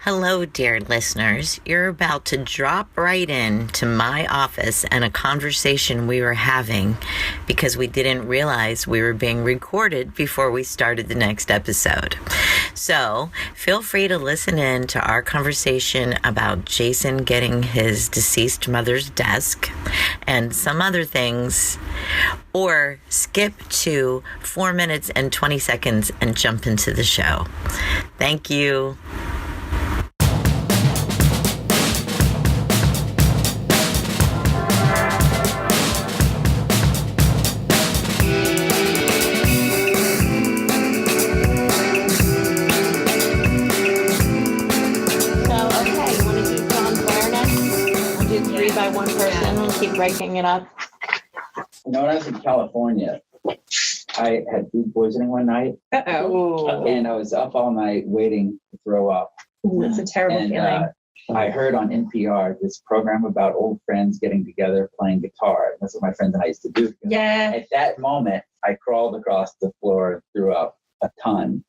Hello, dear listeners. You're about to drop right in to my office and a conversation we were having because we didn't realize we were being recorded before we started the next episode. So feel free to listen in to our conversation about Jason getting his deceased mother's desk and some other things, or skip to 4 minutes and 20 seconds and jump into the show. Thank you. Keep breaking it up. You know, when I was in California, I had food poisoning one night. And I was up all night waiting to throw up. It's a terrible feeling. I heard on NPR this program about old friends getting together playing guitar. That's what my friends and I used to do. Yeah. At that moment, I crawled across the floor and threw up a ton.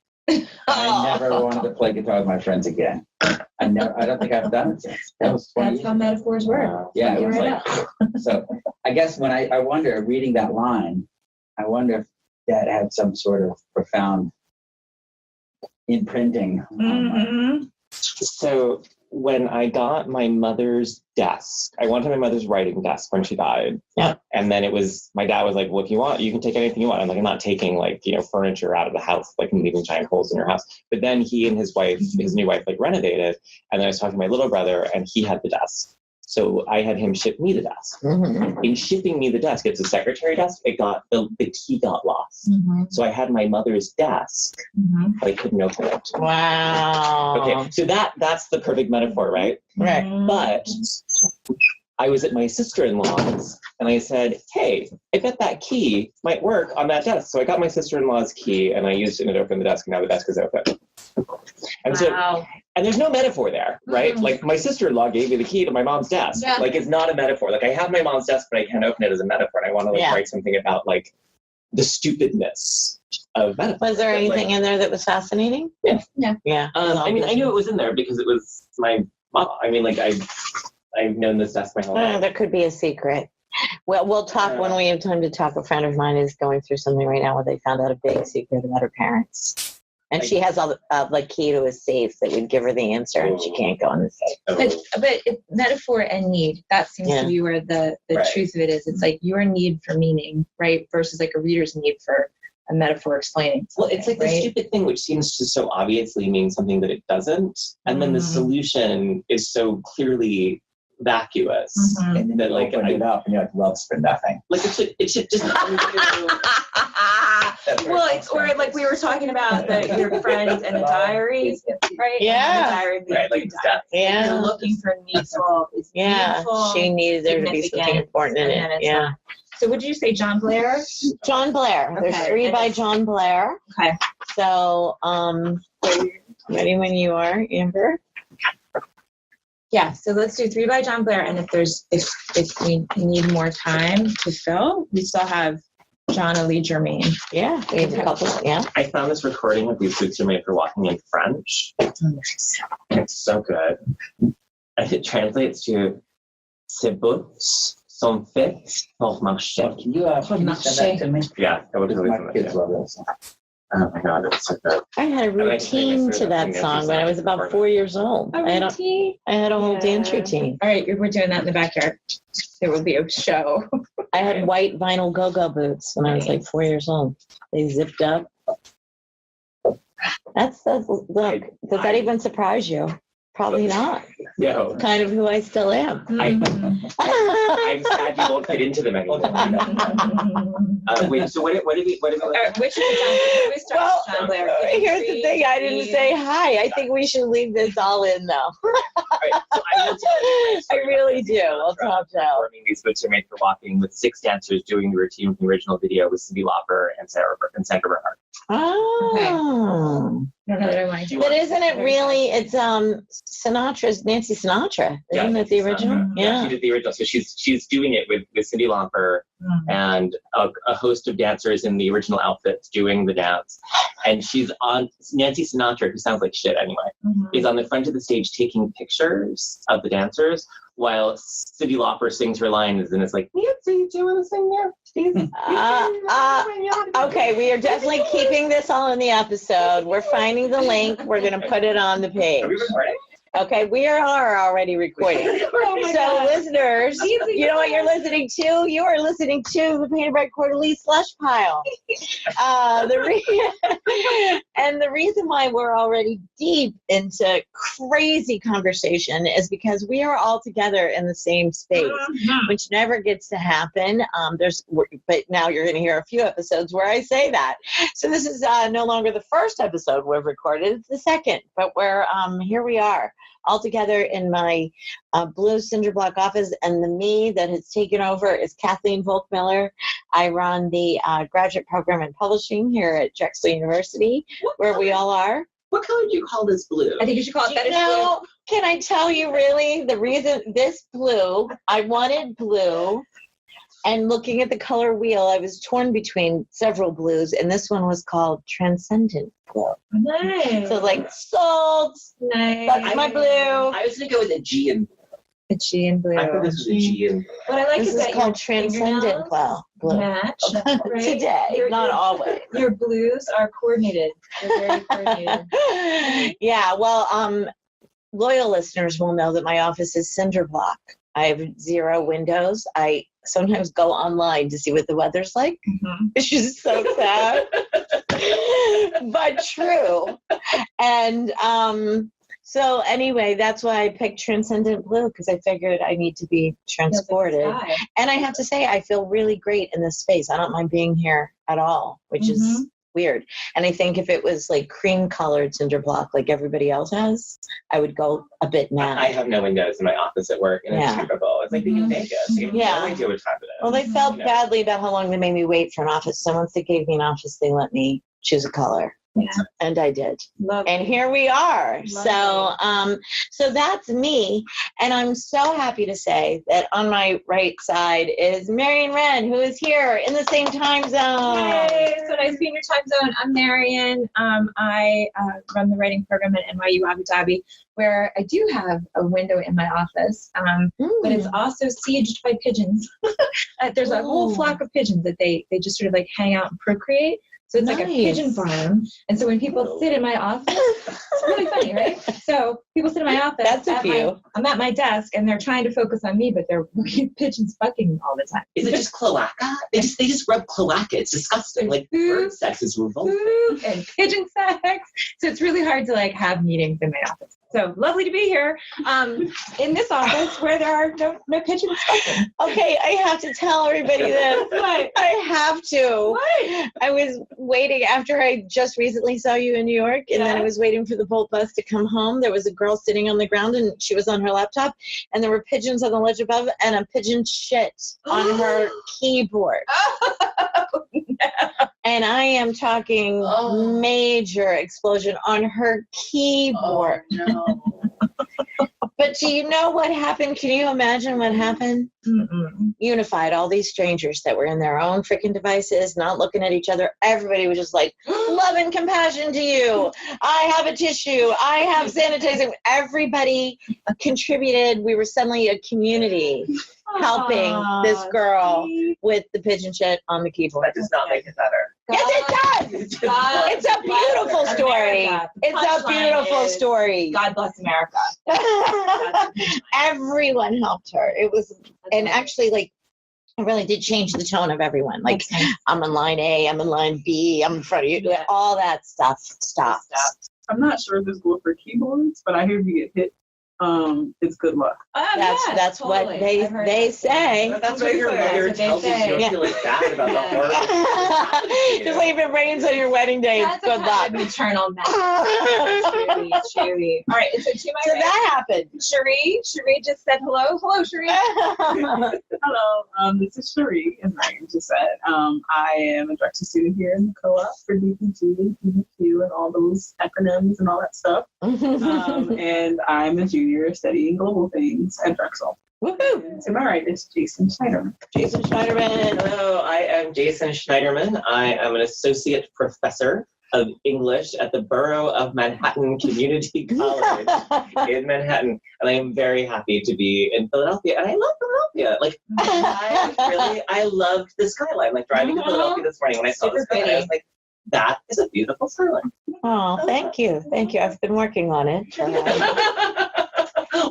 I never wanted to play guitar with my friends again. I don't think I've done it since. That was 20 That's how metaphors work. Yeah, it was like, so I guess when I wonder, reading that line, I wonder if that had some sort of profound imprinting. Mm-hmm. So when I got my mother's desk, I wanted my mother's writing desk when she died. Yeah. And then my dad was like, well, if you want, you can take anything you want. I'm like, I'm not taking furniture out of the house, like leaving giant holes in your house. But then he and his new wife, renovated. And then I was talking to my little brother and he had the desk. So I had him ship me the desk. Mm-hmm. In shipping me the desk, it's a secretary desk. The key got lost. Mm-hmm. So I had my mother's desk, but I couldn't open it. Wow. Okay, so that's the perfect metaphor, right? Right. But I was at my sister-in-law's and I said, hey, I bet that key might work on that desk. So I got my sister-in-law's key and I used it and it opened the desk and now the desk is open. And wow. And there's no metaphor there, right? Mm-hmm. Like my sister-in-law gave me the key to my mom's desk. Yeah. Like it's not a metaphor. Like I have my mom's desk, but I can't open it as a metaphor. And I want to write something about the stupidness of metaphor. Was there anything in there that was fascinating? Yeah. Yeah. I knew it was in there because it was my mom. I've known this desk my whole life. There could be a secret. Well, we'll talk when we have time to talk. A friend of mine is going through something right now where they found out a big secret about her parents. And she has all the key to a safe that would give her the answer, and she can't go in the safe. But metaphor and need, that seems to be where the truth of it is. It's like your need for meaning, right? Versus like a reader's need for a metaphor explaining something. Well, it's like the stupid thing which seems to so obviously mean something that it doesn't. And then the solution is so clearly vacuous. And then that open it up and you're like, love's for nothing. Like it should just come to... Well, it's or like we were talking about your friends and the diaries, right? Yeah. And the diary Right, like death. Yeah. You're looking for needful. It's meaningful, she needed there to be something important in it. Yeah. Not. So what did you say, John Blair? John Blair. Okay. There's 3 by John Blair. Okay. So, ready when you are, Amber? Yeah, so let's do 3 by John Blair, and if we need more time to fill, we still have John Ali Germain. Yeah, we have a couple. Yeah. I found this recording of these books are made for walking in French. Nice. It's so good. And it translates to "Ces boots sont faits pour marcher." Can you send that to me? Yeah, I would totally send My that to kids you. love this. Oh my god, it's so good. I had a routine to that song when I was about 4 years old. I had a whole dance routine. All right, we're doing that in the backyard. There will be a show. I had white vinyl go-go boots when I was like 4 years old. They zipped up. Look, does that even surprise you? Probably not. No. Kind of who I still am. I'm sad you won't fit into them anymore. Wait, so what did we Which is John Blair? Here's the thing. I didn't say hi. I think we should leave this all in, though. Right, so I really do. I'll top out. Performing these books are made for walking with 6 dancers doing the routine from the original video with Cyndi Lauper and Sandra Bernhard. Oh. I don't know that I want to do But it. isn't it really, it's Sinatra's, Nancy Sinatra. Isn't it the original? Yeah, she did the original. So she's doing it with Cyndi Lauper and a host of dancers in the original outfits doing the dance. And she's on, Nancy Sinatra, who sounds like shit anyway, is on the front of the stage taking pictures of the dancers while Cyndi Lauper sings her lines, and it's like, Nancy, do you want to sing there? Okay, we are definitely keeping this all in the episode. We're finding the link. We're going to put it on the page. Are we recording? Okay, we are already recording. So listeners, you know what you're listening to? You are listening to the Painted Bright Quarterly Slush Pile. And the reason why we're already deep into crazy conversation is because we are all together in the same space, which never gets to happen. But now you're going to hear a few episodes where I say that. So this is no longer the first episode we've recorded. It's the second, but here we are. All together in my blue cinder block office, and the me that has taken over is Kathleen Volkmiller. I run the graduate program in publishing here at Drexel University, where we all are. What color do you call this blue? I think you should call it fetish No, blue. can I tell you really the reason this blue? I wanted blue. And looking at the color wheel, I was torn between several blues, and this one was called Transcendent Blue. Nice. So like salt, Nice. that's my blue. I was going to go with Aegean. Aegean blue. I thought this was Aegean. What I like This is is that called your Transcendent blue. match. Right? Today, not always. Your blues are coordinated. They're very coordinated. Yeah, well, loyal listeners will know that my office is cinder block. I have 0 windows. I sometimes go online to see what the weather's like. It's just so sad, but true. And so anyway, that's why I picked Transcendent Blue, because I figured I need to be transported. And I have to say, I feel really great in this space. I don't mind being here at all, which is weird. And I think if it was like cream colored cinder block like everybody else has, I would go a bit mad. I have no windows in my office at work, and it's typical. It's like they can make us. You have no idea what time it is. Well, they felt badly about how long they made me wait for an office. So once they gave me an office, they let me choose a color. Yeah. And I did. Love and it. here we are. Love So that's me. And I'm so happy to say that on my right side is Marion Wren, who is here in the same time zone. Yay! So nice to be in your time zone. I'm Marion. I run the writing program at NYU Abu Dhabi, where I do have a window in my office, but it's also sieged by pigeons. There's a whole flock of pigeons that they just sort of like hang out and procreate. So it's like a pigeon farm. And so when people sit in my office, it's really funny, right? So people sit in my office. That's a few. I'm at my desk and they're trying to focus on me, but they're looking at pigeons fucking all the time. Is it just cloaca? They just rub cloaca. It's disgusting. Like bird sex is revolting. Food and pigeon sex. So it's really hard to like have meetings in my office. So lovely to be here in this office where there are no pigeons fucking. Okay, I have to tell everybody this. What? I have to. What? I was waiting after I just recently saw you in New York, and then I was waiting for the Bolt bus to come home. There was a girl sitting on the ground, and she was on her laptop, and there were pigeons on the ledge above, and a pigeon shit on her keyboard. Oh, no. And I am talking major explosion on her keyboard. Oh, no. But do you know what happened? Can you imagine what happened? Unified all these strangers that were in their own freaking devices, not looking at each other. Everybody was just like, love and compassion to you. I have a tissue. I have sanitizing. Everybody contributed. We were suddenly a community helping this girl with the pigeon shit on the keyboard. That does not make it better. Yes, it does. It's a beautiful story. It's a beautiful story. God bless America. Everyone helped her. It was, and actually, like, it really did change the tone of everyone. Like, I'm in line A, I'm in line B, I'm in front of you. Yeah. All that stuff stopped. I'm not sure if this goes for keyboards, but I hear if you get hit it's good luck. That's what they say. That's what your mother tells you. You don't feel like bad about the horror. Just leave it rains on your wedding day. That's Good luck. maternal message. Chewy. All right, so to my So right, that happened. Cherie just said hello. Hello, Cherie. Hello, this is Cherie, as Ryan just said. I am a director student here in the co-op for DPG, PDQ, and all those acronyms and all that stuff. And I'm a junior studying global things at Drexel. Woohoo! And to my right is Jason Schneiderman. Jason Schneiderman. Hello, I am Jason Schneiderman. I am an associate professor of English at the Borough of Manhattan Community College in Manhattan. And I am very happy to be in Philadelphia. And I love Philadelphia. Like, I loved the skyline. Like, driving to Philadelphia this morning when I saw the skyline, I was like, that is a beautiful skyline. Oh, thank you. Thank you. I've been working on it.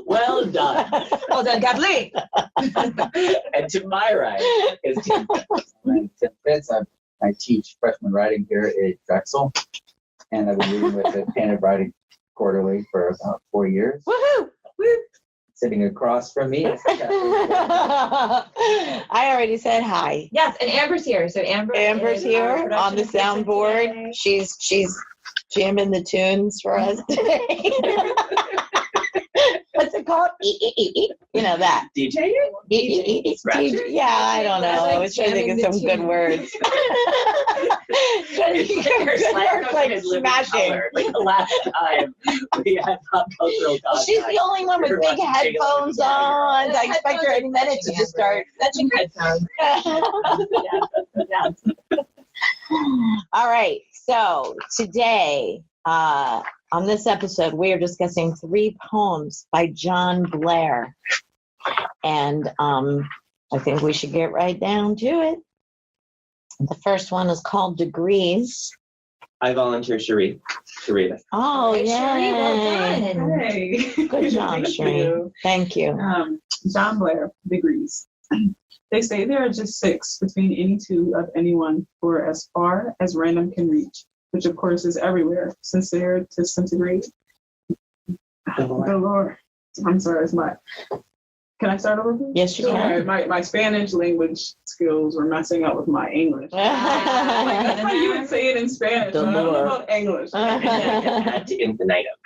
Well done. Well done, Kathleen. And to my right is Tim. I'm Tim Fitz. I teach freshman writing here at Drexel, and I've been reading with the Painted Writing Quarterly for about 4 years. Woohoo! Sitting across from me is I already said hi. Yes, and Amber's here. So Amber's is here our on production the assistant soundboard. today. She's jamming the tunes for us today. What's it called? You know that. DJ? Yeah, I don't know. I was trying to think of some good words. Like smashing. Like the last time we had pop cultural contact. She's the only one with big headphones on. I expect her any minute to just start. That's your headphones. All right. So today, on this episode, we are discussing 3 poems by John Blair. And I think we should get right down to it. The first one is called Degrees. I volunteer Cherie to read it. Oh, Hey, yeah. Cherie, well done. Hey. Good job, Cherie. Thank you. John Blair, Degrees. They say there are just 6 between any 2 of anyone for as far as random can reach, which of course is everywhere, sincere to centigrade. The Lord. I'm sorry, it's my. Can I start over? Please? Yes, you can. My Spanish language skills were messing up with my English. That's how you would say it in Spanish. The I don't know Lord. about English. Add to infinitum.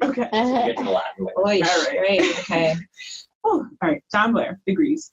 Okay. Get to the Latin. Oy, All right. great. Okay. Oh, all right. John Blair, Degrees.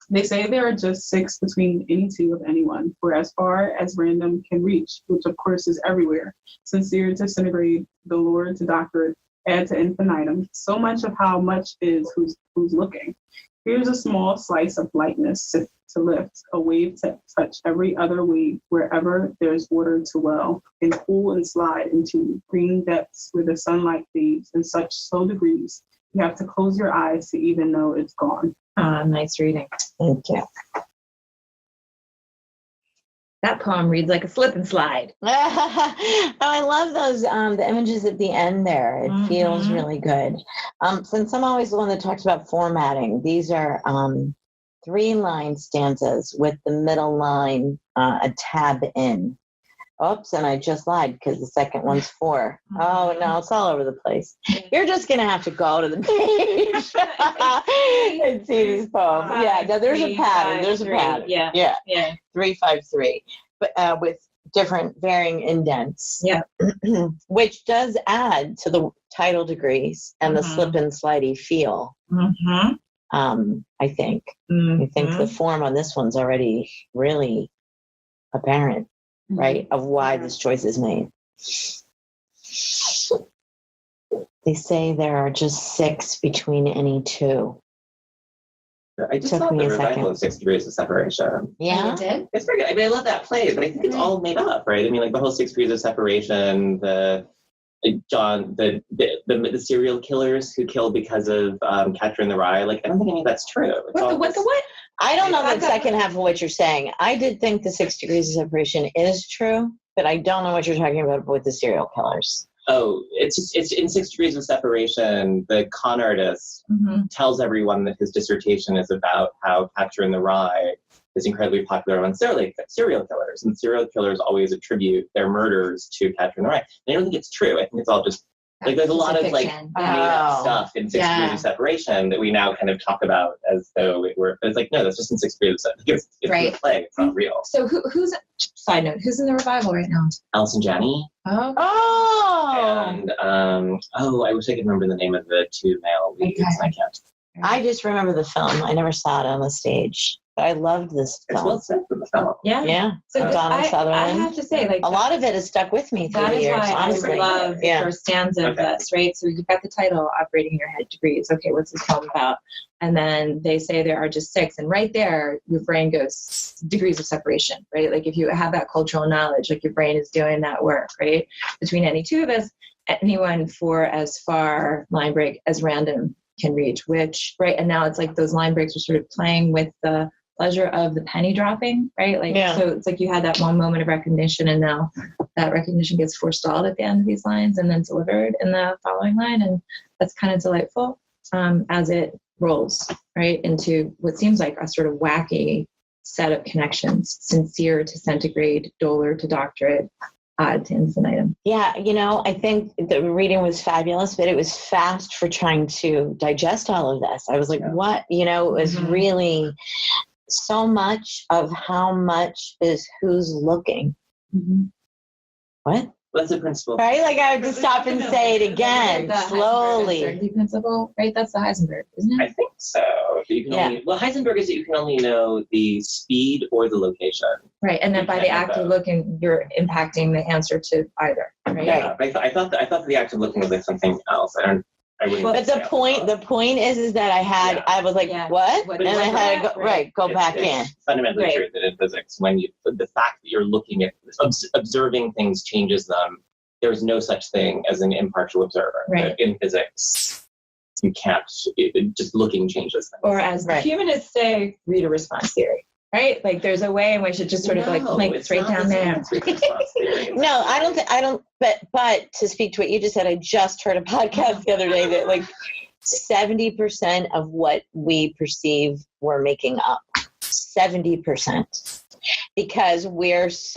They say there are just 6 between any 2 of anyone, for as far as random can reach, which of course is everywhere. Sincere to centigrade, the Lord to doctorate, add to infinitum. So much of how much is who's looking. Here's a small slice of lightness to lift, a wave to touch every other wave wherever there's water to well, and cool and slide into green depths where the sunlight fades in such slow degrees. You have to close your eyes to even know it's gone. Nice reading. Thank you. That poem reads like a slip and slide. I love those the images at the end there. It feels really good. Since I'm always the one that talks about formatting, these are 3-line stanzas with the middle line a tab in. Oops, and I just lied because the second one's 4. Oh, no, it's all over the place. You're just going to have to go to the page and see these poems. Yeah, no, there's a pattern. There's a pattern. Yeah. 3, 5, 3. But with different varying indents. Yeah. Which does add to the title degrees and the slip and slidey feel. I think. I think the form on this one's already really apparent. Right, of why this choice is made. They say there are just 6 between any 2. I just Took love me the a revival second. of 6 Degrees of Separation. Yeah. You did? It's pretty good. I mean, I love that play, but I think it's all made up, right? I mean, like the whole 6 Degrees of Separation, the serial killers who killed because of Catcher in the Rye. Like, I don't think any of that's true. What the what? I don't know the second half of what you're saying. I did think the 6 degrees of separation is true, but I don't know what you're talking about with the serial killers. Oh, it's in 6 Degrees of Separation, the con artist tells everyone that his dissertation is about how Catcher in the Rye is incredibly popular among serial killers, and serial killers always attribute their murders to Catcher in the Rye. And I don't think it's true. I think it's all just Like there's a lot of like fiction. made up Oh. stuff in 6 degrees of separation that we now kind of talk about as though it were. It's like no, that's just in 6 degrees of separation. It's Right. a play. It's not real. So who's side note? Who's in the revival right now? Alice and Janney. Oh, And I wish I could remember the name of the two male leads. Okay. I can't. I just remember the film. I never saw it on the stage, but I loved this It's film. well said from the film. yeah. Yeah, So Donald I Sutherland. have to say, like A lot of it has stuck with me through that the is years, why honestly. I love the Yeah. first stanza of Okay. this, right? So you've got the title, Operating Your Head Degrees. Okay, what's this poem about? And then they say there are just 6. And right there, your brain goes degrees of separation, right? Like if you have that cultural knowledge, like your brain is doing that work, right? Between any two of us, anyone for as far line break as random can reach, which, right? And now it's like those line breaks are sort of playing with the pleasure of the penny dropping, right? Like, Yeah. so it's like you had that one moment of recognition and now that recognition gets forestalled at the end of these lines and then delivered in the following line. And that's kind of delightful as it rolls, right? Into what seems like a sort of wacky set of connections, sincere to centigrade, dolor to doctorate, odd to infinitum. Yeah, I think the reading was fabulous, but it was fast for trying to digest all of this. I was like, what? It was Mhm. really so much of how much is who's looking. Mm-hmm. What? That's the principle. Right? Like I have to stop and say it again, The Heisenberg slowly. uncertainty principle, right? That's the Heisenberg, isn't it? I think so. You can Yeah. Heisenberg is that you can only know the speed or the location. Right, and then You by can't the know act of both. looking, you're impacting the answer to either, right? Yeah, but I thought the act of looking was like something else. I wouldn't. But say the point is that I was like, Yeah. what? What And I is had to that? go It's- back it's in. fundamentally Right. true that in physics, when the fact that you're looking at observing things changes them. There's no such thing as an impartial observer. Right. In physics, you can't. Just looking changes things. Or as the Right. humanists say, reader response theory, right? Like there's a way in which it just sort of like No, planks it's right not down the same there. as reader response theory. No, I don't, but to speak to what you just said, I just heard a podcast the other day that like 70% of what we perceive we're making up. 70%. Because we're just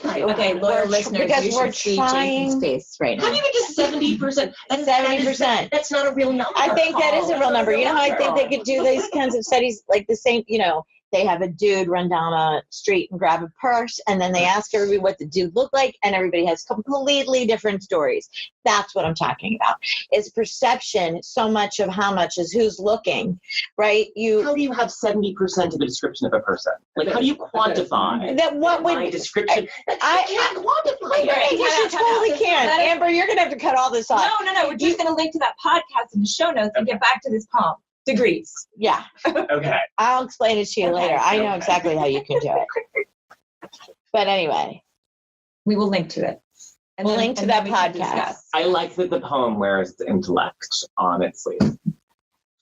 Okay, loyal listeners, because you we're should see trying. Jason's face right How now. do you get to 70%? 70%. That's not a real number. I think that is a real number. You know how I think they could do these kinds of studies like the same, they have a dude run down a street and grab a purse and then they ask everybody what the dude looked like and everybody has completely different stories. That's what I'm talking about. Is perception so much of how much is who's looking, right? How do you have 70% of the description of a person? Like, how do you quantify That what my would description? I can't quantify Right. it. yes, you totally can. That is- Amber, you're gonna have to cut all this off. No, we're just going to link to that podcast in the show notes and get back to this poem. Degrees. Yeah, Okay. I'll explain it to you Okay. later. I know Okay. exactly how you can do it. But anyway, We will link to it. And We'll then- link to and that then we can podcast. discuss. I like that the poem wears the intellect on its sleeve.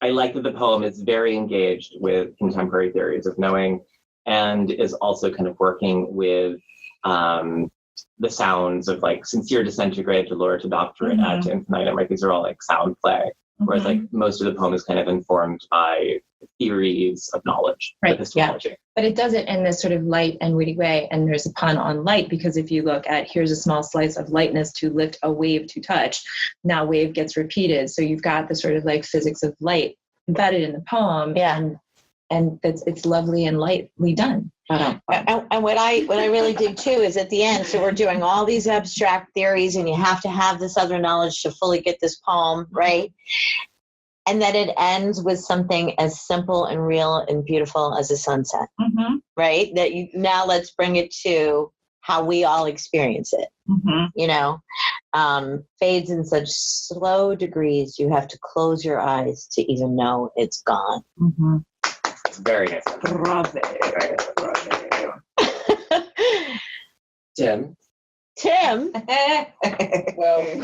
I like that the poem is very engaged with contemporary theories of knowing and is also kind of working with the sounds of like sincere to centigrade to lower to doctorate ad to infinitum, right? These are all like sound play. Whereas like most of the poem is kind of informed by theories of knowledge, Right, epistemology. But it does it in this sort of light and witty way. And there's a pun on light because if you look at here's a small slice of lightness to lift a wave to touch, now wave gets repeated. So you've got the sort of like physics of light embedded in the poem. Yeah. And it's lovely and lightly done. and what I really dig too is at the end, so we're doing all these abstract theories and you have to have this other knowledge to fully get this poem, right? And that it ends with something as simple and real and beautiful as a sunset, right? That you now let's bring it to how we all experience it, fades in such slow degrees you have to close your eyes to even know it's gone. Very nice. Bravo. Tim. Well,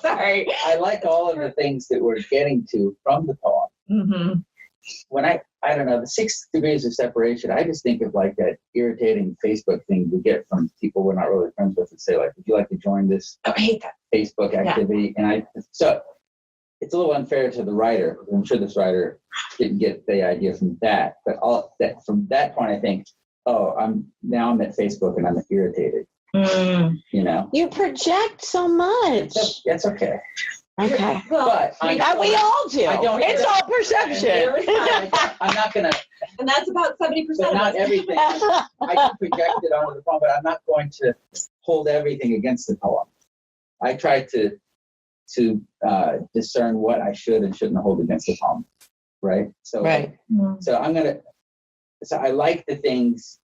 Sorry. I like all of the things that we're getting to from the poem. When I don't know, the 6 degrees of separation, I just think of like that irritating Facebook thing we get from people we're not really friends with and say like, would you like to join this Oh, I hate that. Facebook activity? And so it's a little unfair to the writer. I'm sure this writer didn't get the idea from that, but from that point, I think, I'm at Facebook and I'm irritated. You know, You project so much. It's okay. Okay. But We all do. It's all perception. I'm not gonna. And that's about 70%. Not everything. I can project it onto the poem, but I'm not going to hold everything against the poem. I try to discern what I should and shouldn't hold against the poem. Right. So. Right. So I like the things.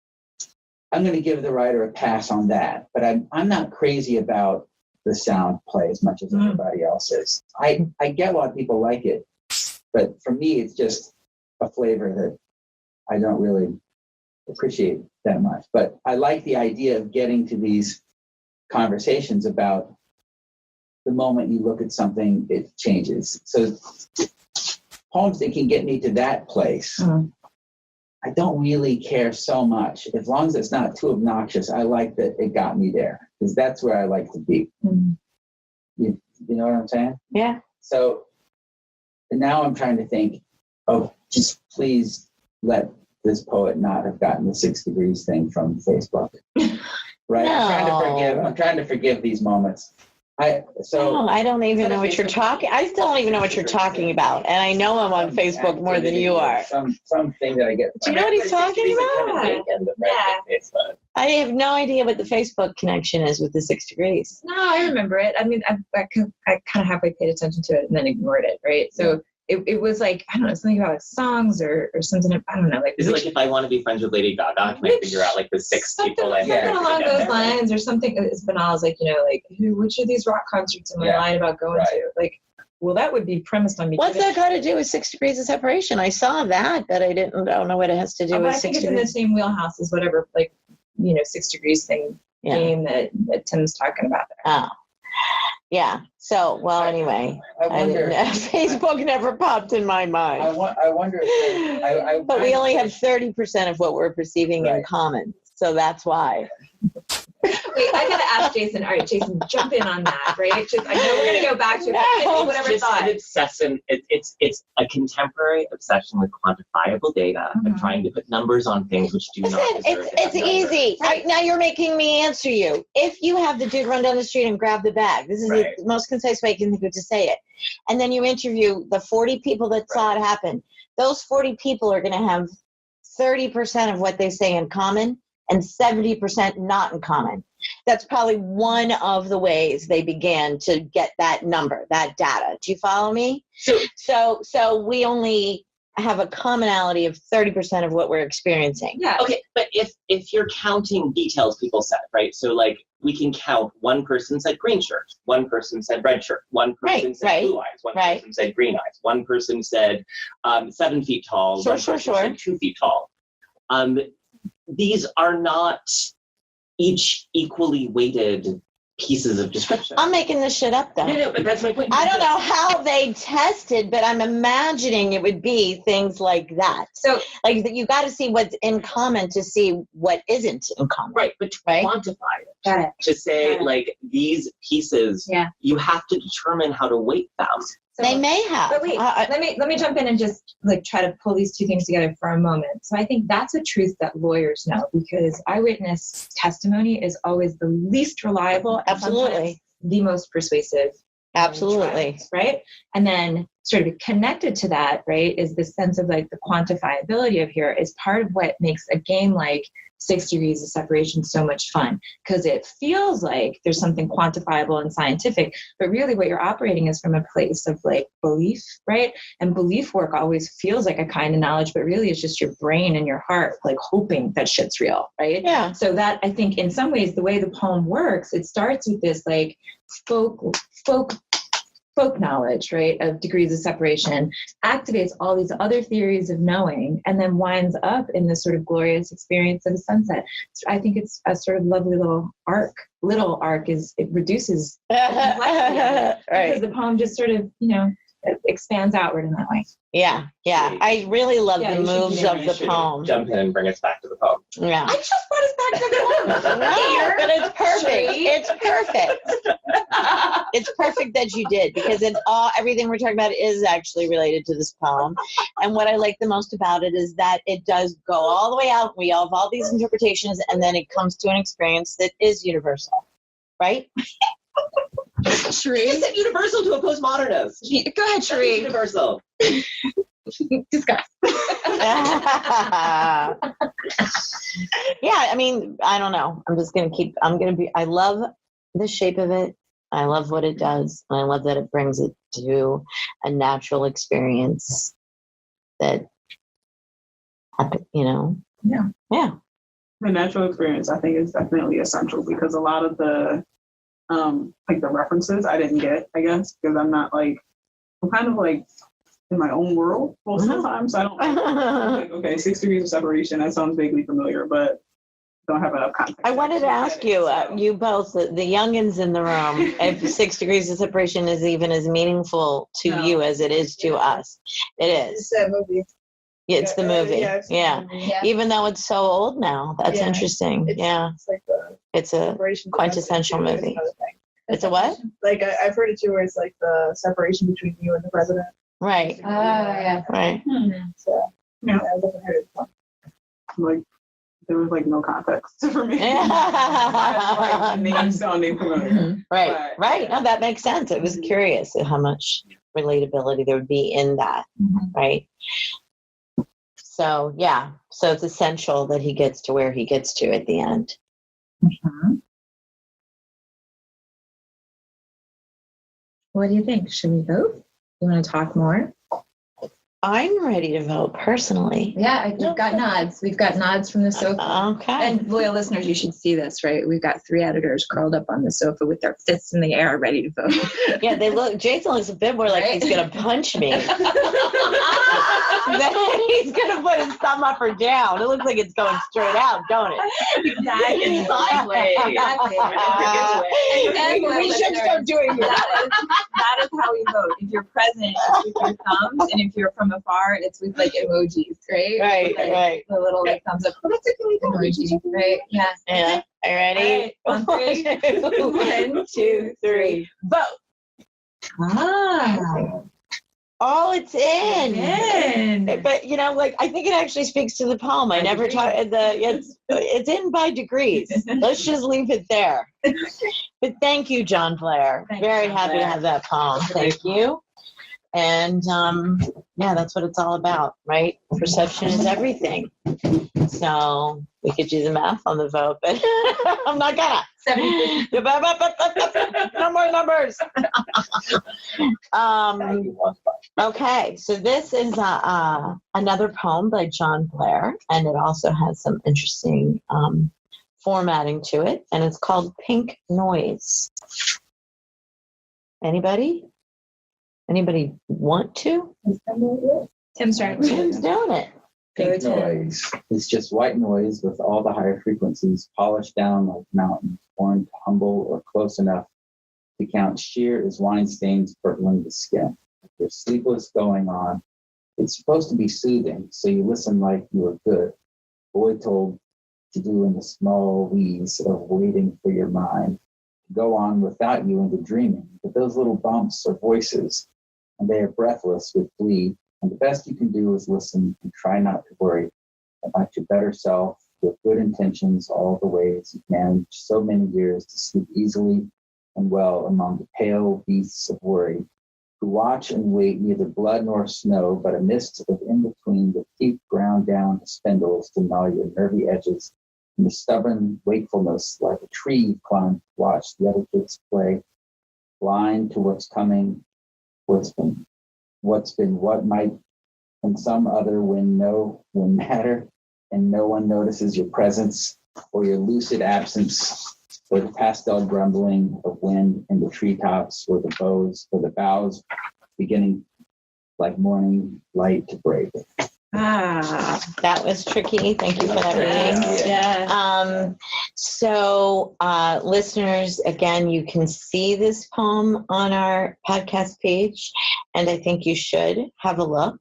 I'm going to give the writer a pass on that, but I'm not crazy about the sound play as much as everybody else is. I get why people like it, but for me, it's just a flavor that I don't really appreciate that much. But I like the idea of getting to these conversations about the moment you look at something, it changes. So poems that can get me to that place. I don't really care so much. As long as it's not too obnoxious, I like that it got me there, because that's where I like to be. You know what I'm saying? Yeah. So now I'm trying to think, just please let this poet not have gotten the 6 degrees thing from Facebook. Right? No. I'm trying to forgive these moments. I don't even know what you're talking. I still don't even know what you're talking about, and I know I'm on Facebook more than you are. Something that I get. Do you know what he's talking about? Yeah. I have no idea what the Facebook connection is with the 6 degrees. No, I remember it. I mean, I kind of halfway paid attention to it and then ignored it, right? So it was like, I don't know, something about like songs or something. I don't know. Like, is it like if I want to be friends with Lady Gaga, can I figure out like the 6 people? Something along those lines, or something as banal as like, like which of these rock concerts am I lying about going to? Like, well, that would be premised on me. What's that got to do with 6 degrees of separation? I saw that, but I don't know what it has to do with 6 degrees. I think it's in the same wheelhouse as whatever, like, 6 degrees thing game that Tim's talking about there. Oh. Yeah. So, well, anyway, I wonder, Facebook never popped in my mind. I wonder if but we only have 30% of what we're perceiving in common. So that's why. Wait, I gotta ask Jason. All right, Jason, jump in on that, right? I know we're gonna go back to whatever thought. An obsession. It's a contemporary obsession with quantifiable data and trying to put numbers on things which do not deserve. It's easy. Right. Now you're making me answer you. If you have the dude run down the street and grab the bag, this is the most concise way I can think of to say it, and then you interview the 40 people that saw it happen. Those 40 people are going to have 30% of what they say in common and 70% not in common. That's probably one of the ways they began to get that number, that data. Do you follow me? So we only have a commonality of 30% of what we're experiencing. Yeah. Okay, but if you're counting details people said, right? So like we can count one person said green shirt, one person said red shirt, one person said blue eyes, one person said green eyes, one person said 7 feet tall, one person said 2 feet tall. These are not each equally weighted pieces of description. I'm making this shit up though. No, but that's my point. I don't know how they tested, but I'm imagining it would be things like that. So like you got to see what's in common to see what isn't in common. Right, but to quantify it, to say like these pieces, you have to determine how to weight them. So, they may have. But wait, let me jump in and just like try to pull these two things together for a moment. So I think that's a truth that lawyers know, because eyewitness testimony is always the least reliable, absolutely, and the most persuasive. Absolutely. Right. And then sort of connected to that, right, is the sense of like the quantifiability of here is part of what makes a game like 6 degrees of separation so much fun, because it feels like there's something quantifiable and scientific, but really what you're operating is from a place of like belief, right? And belief work always feels like a kind of knowledge, but really it's just your brain and your heart like hoping that shit's real, right? Yeah. So that I think in some ways the way the poem works, it starts with this like folk knowledge, right, of degrees of separation, activates all these other theories of knowing, and then winds up in this sort of glorious experience of a sunset. So I think it's a sort of lovely little arc. Little arc is, it reduces the complexity of it, because the poem just sort of, it expands outward in that way. Yeah. I really love the moves of the poem. Jump in and bring us back to the poem. Yeah. I just brought us back to the poem. No, but it's perfect. It's perfect. it's perfect that you did, because everything we're talking about is actually related to this poem. And what I like the most about it is that it does go all the way out. We have all these interpretations, and then it comes to an experience that is universal, right? Sheree, you said universal to a postmodernist. Go ahead, Sheree. Universal. Discuss. Yeah, I mean, I don't know. I love the shape of it. I love what it does. And I love that it brings it to a natural experience that, Yeah. Yeah. The natural experience, I think, is definitely essential, because a lot of the like the references I didn't get, I guess, because I'm kind of like in my own world most of the time. So I don't like, okay, 6 degrees of separation, that sounds vaguely familiar, but don't have enough context. I wanted to ask you, you both, the youngins in the room, if 6 degrees of separation is even as meaningful to you as it is to us. It is. It's that movie. Yeah, it's the movie. Yeah. Even though it's so old now. That's interesting. It's like It's a separation. quintessential movie. It's a what? Like I've heard it too, where it's like the separation between you and the president. Right. Yeah. Right. So Yeah. I wasn't heard it before. Like, there was like no context for me. Yeah. Name sounding familiar. Right. Right. No, that makes sense. I was curious at how much relatability there would be in that. Right. So, yeah. So it's essential that he gets to where he gets to at the end. What do you think? Should we vote? You want to talk more? I'm ready to vote personally. Yeah, we've got nods. We've got nods from the sofa. Okay. And loyal listeners, you should see this, right? We've got 3 editors curled up on the sofa with their fists in the air, ready to vote. Yeah, Jason looks a bit more like he's going to punch me. Then he's going to put his thumb up or down. It looks like it's going straight out, don't it? Exactly. We should start doing that. That is how we vote. If you're present, it's with your thumbs, and if you're from afar, it's with like emojis, right? Right, like, right. The little like thumbs up. Oh, that's a really good emoji, right? Yeah. Yeah. Are you ready? All right, on 3. 1, 2, 3. Vote. Oh, it's in. But I think it actually speaks to the poem. I never taught it's in by degrees. Let's just leave it there. But thank you, John Blair. Very happy to have that poem. Thank you. And that's what it's all about, right? Perception is everything. So we could do the math on the vote, but I'm not gonna. 70. No more numbers. Okay, so this is another poem by John Blair, and it also has some interesting formatting to it, and it's called Pink Noise. Anybody want to? Tim's trying. Tim's doing it. Pink noise. It's just white noise with all the higher frequencies polished down like mountains, born to humble or close enough to count sheer as wine stains purpling the skin. If you're sleepless going on, it's supposed to be soothing, so you listen like you are good. Boy told to do in the small wheeze of waiting for your mind to go on without you into dreaming. But those little bumps are voices, and they are breathless with glee. And the best you can do is listen and try not to worry about your better self with good intentions, all the ways you've managed so many years to sleep easily and well among the pale beasts of worry, who watch and wait neither blood nor snow, but a mist of in-between with teeth ground down to spindles to gnaw your nervy edges, and the stubborn wakefulness like a tree you've climbed to watch the other kids play, blind to what's coming, what's been, what might, and some other when matter, and no one notices your presence or your lucid absence, or the pastel grumbling of wind in the treetops, or the boughs beginning like morning light to break. That was tricky. Thank you for that reading. Yeah. So listeners, again, you can see this poem on our podcast page, and I think you should have a look.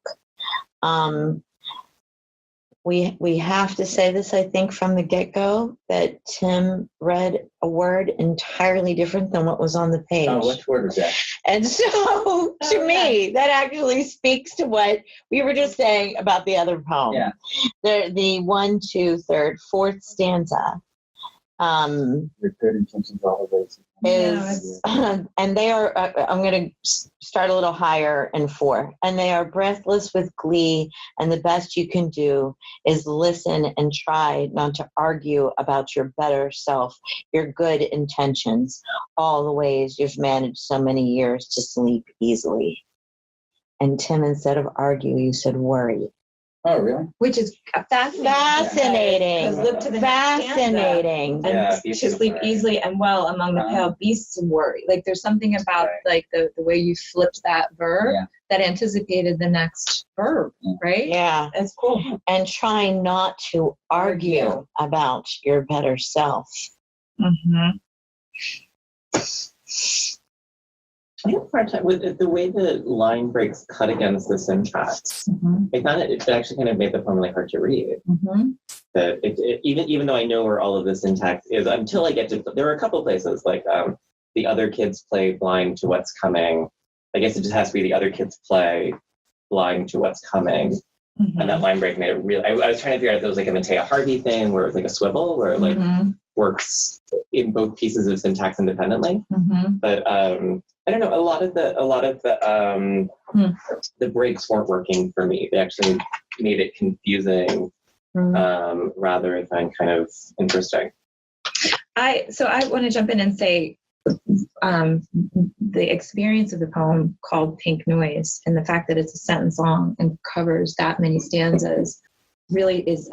we have to say this, I think, from the get-go, that Tim read a word entirely different than what was on the page. Oh, which word was that? And so, to me, that actually speaks to what we were just saying about the other poem. Yeah. The 1, 2, 3rd, 4th stanza. Your good intentions always. Is and they are I'm going to start a little higher in 4, and they are breathless with glee, and the best you can do is listen and try not to argue about your better self, your good intentions, all the ways you've managed so many years to sleep easily. And Tim, instead of argue, you said worry. Oh, really? Which is Fascinating. Because look to the Fascinating. and to sleep easily and well among the pale beasts of worry. Like there's something about like the way you flipped that verb that anticipated the next verb, right? Yeah. That's cool. And try not to argue about your better self. Mm-hmm. I have a hard time with the way the line breaks cut against the syntax. Mm-hmm. I found it actually kind of made the poem like hard to read. Mm-hmm. That even though I know where all of the syntax is, until I get to, there were a couple places like the other kids play blind to what's coming. I guess it just has to be the other kids play blind to what's coming. Mm-hmm. And that line break made it really, I was trying to figure out if it was like a Matea Harvey thing where it's like a swivel where it like works in both pieces of syntax independently. Mm-hmm. But I don't know, a lot of the breaks weren't working for me. They actually made it confusing rather than kind of interesting. I want to jump in and say the experience of the poem called Pink Noise and the fact that it's a sentence long and covers that many stanzas really is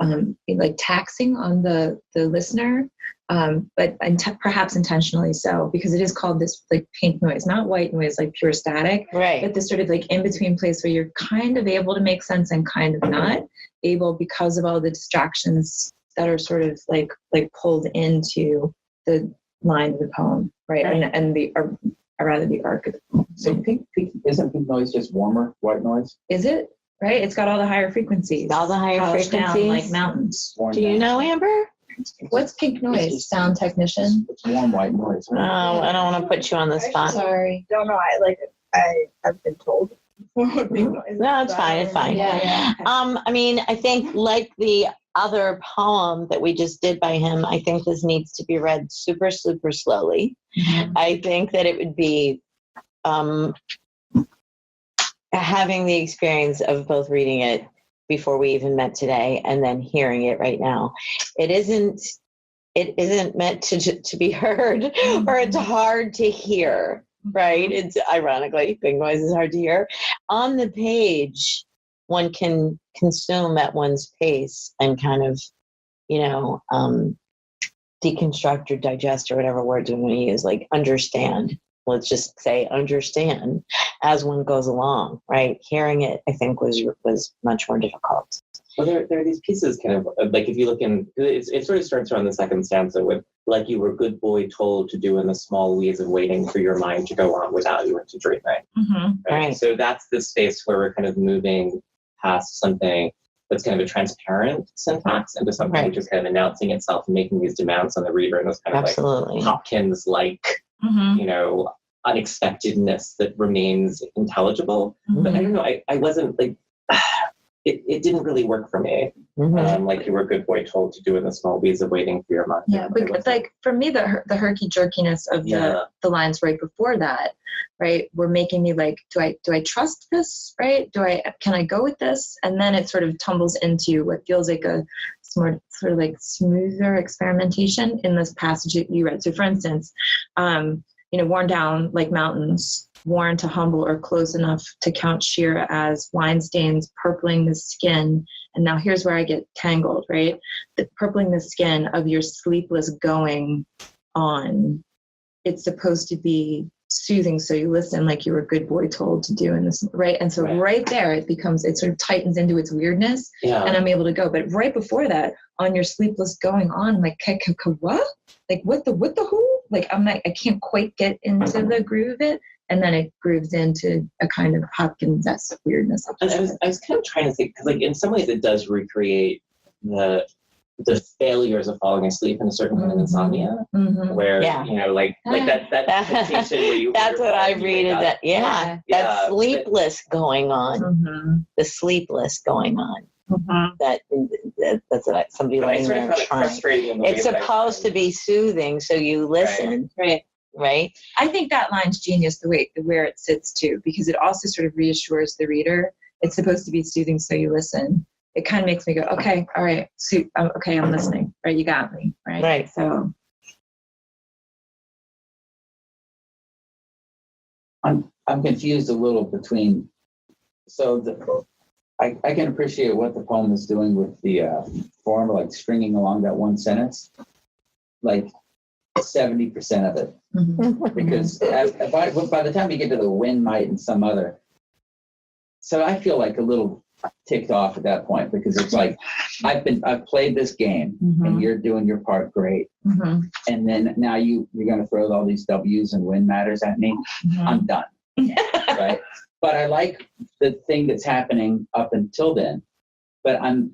like taxing on the listener, but perhaps intentionally so, because it is called this like pink noise, not white noise like pure static, right? But this sort of like in between place where you're kind of able to make sense and kind of not able because of all the distractions that are sort of like pulled into the line of the poem, right? And the or rather the arc of the poem. So isn't pink noise just warmer white noise? Is it? Right? It's got all the higher frequencies. All the higher frequencies. Down like mountains. Warm Do you know, Amber? What's pink noise? Sound technician? It's warm white noise. Oh, I don't want to put you on the spot. Sorry. Don't know. I've been told. No, it's fine. It's fine. Yeah. I mean, I think like the other poem that we just did by him, I think this needs to be read super, super slowly. Mm-hmm. I think that it would be having the experience of both reading it before we even met today and then hearing it right now. It isn't meant to be heard, or it's hard to hear, right? It's ironically, big noise is hard to hear. On the page, one can consume at one's pace and kind of, deconstruct or digest or whatever words we want to use, like understand. Let's just say understand as one goes along, right? Hearing it, I think, was much more difficult. Well, there are these pieces kind of like if you look in, it sort of starts around the second stanza with like you were good boy told to do in the small ways of waiting for your mind to go on without you into dreaming. Mm-hmm. Right. So that's the space where we're kind of moving past something that's kind of a transparent syntax into something which is kind of announcing itself and making these demands on the reader and this kind of like Hopkins-like, unexpectedness that remains intelligible. Mm-hmm. But I don't know, I wasn't like, it didn't really work for me. Mm-hmm. Like you were a good boy told to do in the small ways of waiting for your mind. Yeah, but like for me, the herky jerkiness of the lines right before that, right, were making me like, do I trust this, right? Can I go with this? And then it sort of tumbles into what feels like a sort of like smoother experimentation in this passage that you read. So for instance, worn down like mountains, worn to humble or close enough to count sheer as wine stains purpling the skin. And now here's where I get tangled, right? The purpling the skin of your sleepless going on. It's supposed to be soothing, so you listen like you were a good boy told to do in this, right? And so right there it sort of tightens into its weirdness, and I'm able to go. But right before that, on your sleepless going on, like what? Like what the who? Like I can't quite get into the groove of it. And then it grooves into a kind of Hopkins-esque weirdness. And I was kind of trying to think, because like in some ways it does recreate the failures of falling asleep in a certain kind of insomnia, where like that temptation where you. That's what I read. That that's sleepless going on. The sleepless going on. That's what somebody laying there trying. It's supposed to be soothing, so you listen. Right. I think that line's genius, where it sits too, because it also sort of reassures the reader. It's supposed to be soothing, so you listen. It kind of makes me go, okay, all right, okay, I'm listening. Right, you got me. Right. So I'm confused a little between. So I can appreciate what the poem is doing with the form, like stringing along that one sentence, like 70% of it. Because by the time you get to the wind, might, and some other, so I feel like a little ticked off at that point, because it's like I've played this game and you're doing your part great, and then now you're going to throw all these W's and wind matters at me. I'm done. Right. But I like the thing that's happening up until then. But I'm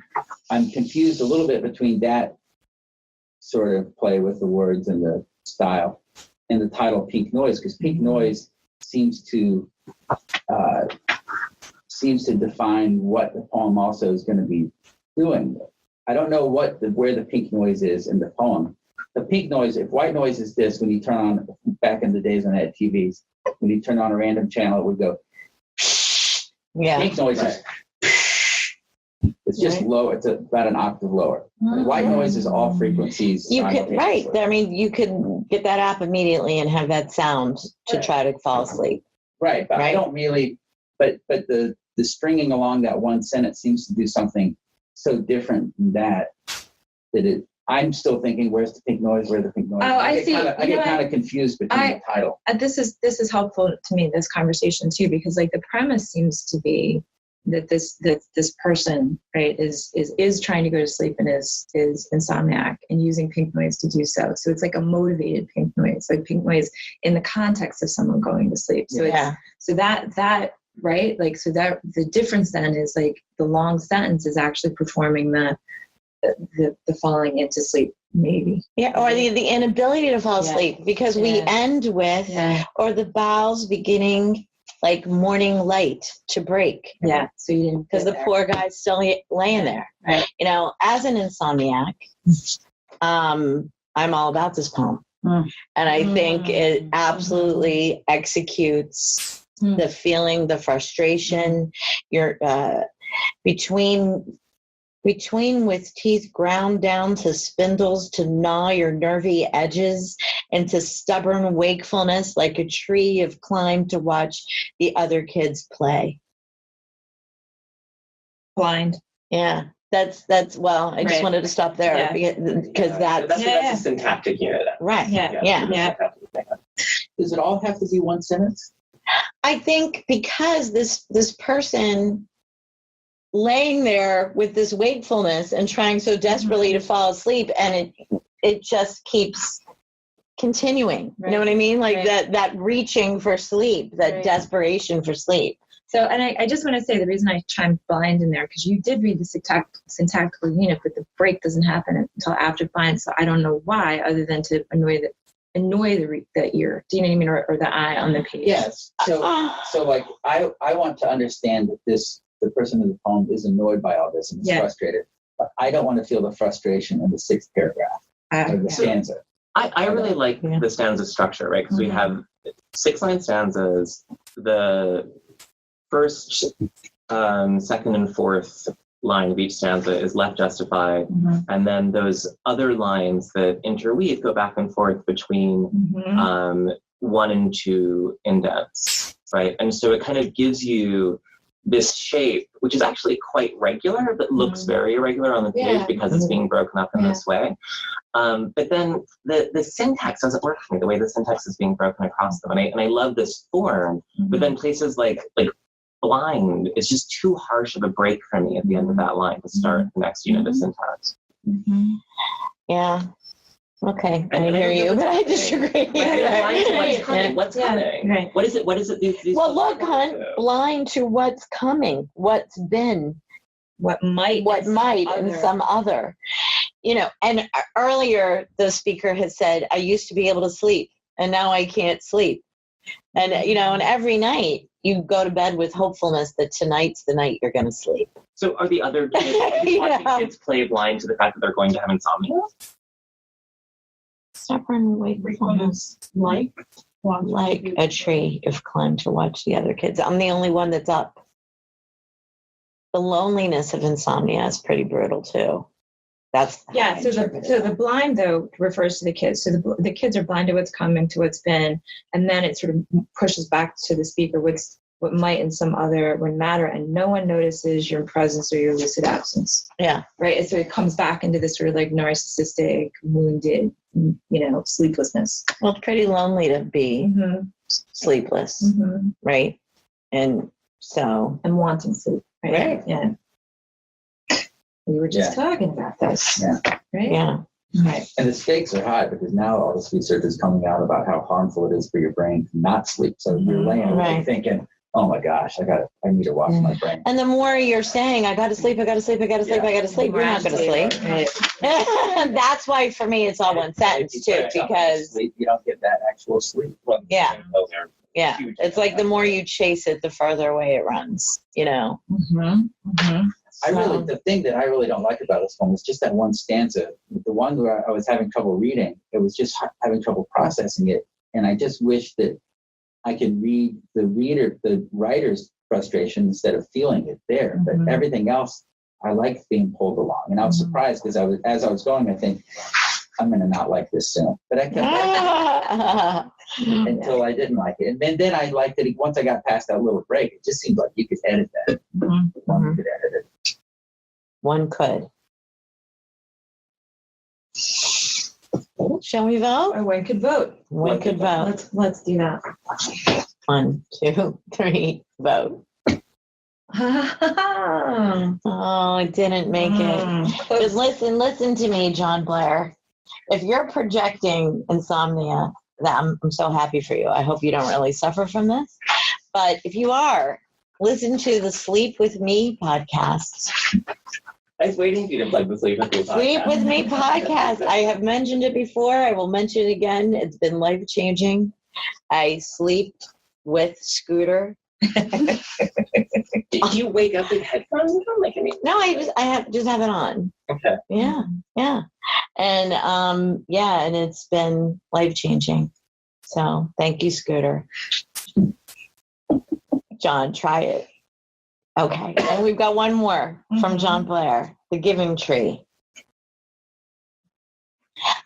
confused a little bit between that sort of play with the words and the style and the title Pink Noise, because Pink Noise seems to define what the poem also is going to be doing. I don't know where the pink noise is in the poem. The pink noise, if white noise is this, when you turn on, back in the days when I had TVs, when you turn on a random channel, it would go. Pink noise is. It's just low. It's about an octave lower. White noise is all frequencies. You could I mean, you could get that app immediately and have that sound to try to fall asleep. Right, but I don't really. But the stringing along that one sentence seems to do something so different than that it. I'm still thinking, where's the pink noise? Where's the pink noise? Oh, I see. I get kind of confused between the title. This is helpful to me, this conversation too, because like the premise seems to be that this person, right, is trying to go to sleep and is insomniac and using pink noise to do so. So it's like a motivated pink noise, like pink noise in the context of someone going to sleep. So that right, like, so that the difference then is like the long sentence is actually performing the falling into sleep, maybe. Or the inability to fall asleep, because we end with or the bowels beginning like morning light to break. So you didn't, because the poor guy's still laying there. Right. You know, as an insomniac, I'm all about this poem. And I think it absolutely executes the feeling, the frustration, your between with teeth ground down to spindles to gnaw your nervy edges into stubborn wakefulness, like a tree you've climbed to watch the other kids play. Blind. Yeah, that's well, I just wanted to stop there because that's a syntactic unit. Right. Yeah. Does it all have to be one sentence? I think because this person laying there with this wakefulness and trying so desperately to fall asleep, and it just keeps continuing. You know what I mean? Like that reaching for sleep, that desperation for sleep. So, and I just want to say the reason I chimed blind in there, because you did read the syntactical unit, but the break doesn't happen until after blind. So I don't know why, other than to annoy the ear. Do you know what I mean? Or the eye on the page. Yes. So like I want to understand that the person in the poem is annoyed by all this and is frustrated, but I don't want to feel the frustration in the sixth paragraph of the stanza. I really like the stanza structure, right? Because we have 6-line stanzas. The first, second, and fourth line of each stanza is left justified, and then those other lines that interweave go back and forth between 1 and 2 indents, right? And so it kind of gives you this shape, which is actually quite regular, but looks very irregular on the page because it's being broken up in this way. But then the syntax doesn't work for me, the way the syntax is being broken across them. And I love this form, but then places like blind is just too harsh of a break for me at the end of that line to start the next unit of syntax. Yeah. Okay, I hear you, but I disagree. What's coming? Right. What is it? These well, look, hon, blind to what's coming, what's been. what might in some other, and earlier the speaker had said, I used to be able to sleep and now I can't sleep. And, and every night you go to bed with hopefulness that tonight's the night you're going to sleep. So are the other kids play blind to the fact that they're going to have insomnia? Stop running wakefulness. Like A tree if climbed to watch the other kids. I'm the only one that's up. The loneliness of insomnia is pretty brutal too. That's So the blind though refers to the kids. So the kids are blind to what's coming, to what's been, and then it sort of pushes back to the speaker what might in some other would matter, and no one notices your presence or your lucid absence. Yeah. Right. And so it comes back into this sort of like narcissistic, wounded, sleeplessness. Well, it's pretty lonely to be sleepless, right? And wanting sleep. Right. Yeah. We were just talking about this. Yeah. Right? Yeah. Right. And the stakes are high because now all this research is coming out about how harmful it is for your brain to not sleep. So you're laying awake thinking, oh my gosh, I need to watch my brain. And the more you're saying, I got to sleep, you're not going to sleep. Right. That's why for me, it's all one sentence too, because sleep, you don't get that actual sleep. Yeah. It's like the more you chase it, the further away it runs, The thing that I really don't like about this one is just that one stanza. The one where I was having trouble reading, it was just having trouble processing it. And I just wish that I could read the writer's frustration instead of feeling it there. But everything else, I liked being pulled along. And I was surprised because as I was going, I think, I'm going to not like this soon. But I kept until I didn't like it. And then I liked it once I got past that little break. It just seemed like you could edit that. One could edit it. One could. Shall we vote? Or one could vote. One could vote. Let's do that. 1, 2, 3, vote. I didn't make it. Just listen to me, John Blair. If you're projecting insomnia, I'm so happy for you. I hope you don't really suffer from this. But if you are, listen to the Sleep With Me podcast. I was waiting for you to plug the Sleep With Me podcast. Sleep With Me podcast. I have mentioned it before. I will mention it again. It's been life-changing. I sleep with Scooter. Did you wake up with headphones on? No, I just have it on. Okay. Yeah. And and it's been life-changing. So thank you, Scooter. John, try it. Okay. And we've got one more from John Blair, The Giving Tree.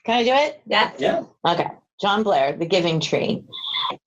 Can I do it? Yeah. Okay. John Blair, The Giving Tree,